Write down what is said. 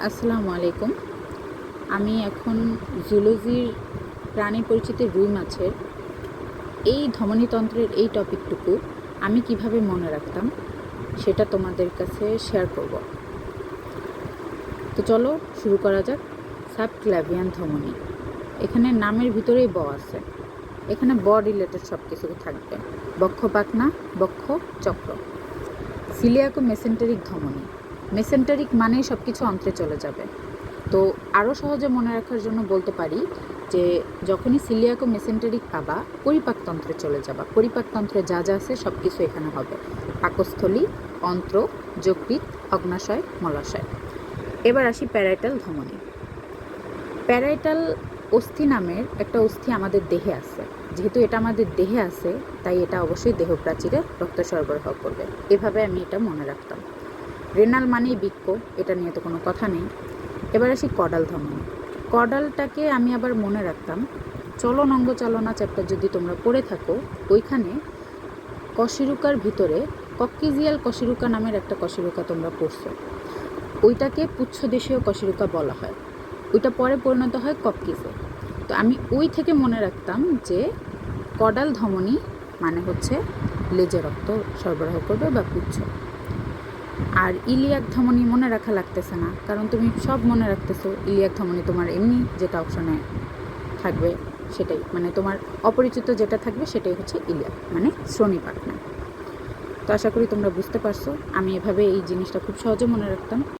আসসালামু আলাইকুম। আমি এখন জুলজির প্রাণী পরিচিতি রুই মাছের এই ধমনীতন্ত্রের এই টপিকটুকু আমি কিভাবে মনে রাখতাম সেটা তোমাদের কাছে শেয়ার করব। তো চলো শুরু করা যাক। সাবক্ল্যাভিয়ান ধমনী, এখানে নামের ভিতরেই ব আছে। এখানে ব রিলেটেড সব কিছু থাকবে। বক্ষ পাখনা, বক্ষ চক্র। সিলিয়াকো মেসেন্টেরিক ধমনী, মেসেন্টেরিক মানেই সব কিছু অন্ত্রে চলে যাবে। তো আরও সহজে মনে রাখার জন্য বলতে পারি যে যখনই সিলিয়াকো মেসেন্টেরিক পাবা, পরিপাকতন্ত্রে চলে যাবা। পরিপাকতন্ত্রে যা যা আছে সব কিছু এখানে হবে। পাকস্থলী, অন্ত্র, যকৃৎ, অগ্নাশয়, মলাশয়। এবার আসি প্যারাইটাল ধমনী। প্যারাইটাল অস্থি নামের একটা অস্থি আমাদের দেহে আছে। যেহেতু এটা আমাদের দেহে আছে, তাই এটা অবশ্যই দেহ প্রাচীরে রক্ত সরবরাহ করবে। এভাবে আমি এটা মনে রাখতাম। রেনাল মানেই বৃক্ক, এটা নিয়ে তো কোনো কথা নেই। এবার আসি কডাল ধমনী। কডালটাকে আমি আবার মনে রাখতাম, চলন অঙ্গ চালনা চ্যাপ্টার যদি তোমরা পড়ে থাকো, ওইখানে কশেরুকার ভিতরে কক্কিজিয়াল কশেরুকা নামের একটা কশেরুকা তোমরা পড়ছো। ওইটাকে পুচ্ছদেশীয় কশেরুকা বলা হয়। ওইটা পরে পরিণত হয় কক্কিজে। তো আমি ওই থেকে মনে রাখতাম যে কডাল ধমনী মানে হচ্ছে লেজে রক্ত সরবরাহ করবে বা পুচ্ছ। আর ইলিয়াক ধমনী মনে রাখা লাগতেছে না, কারণ তুমি সব মনে রাখতেছো। ইলিয়াক ধমনী তোমার এমনি যেটা অপশনে থাকবে সেটাই, মানে তোমার অপরিচিত যেটা থাকবে সেটাই হচ্ছে ইলিয়াক, মানে শ্রোণী পাখনা। তো আশা করি তোমরা বুঝতে পারছো আমি এভাবে এই জিনিসটা খুব সহজে মনে রাখতাম।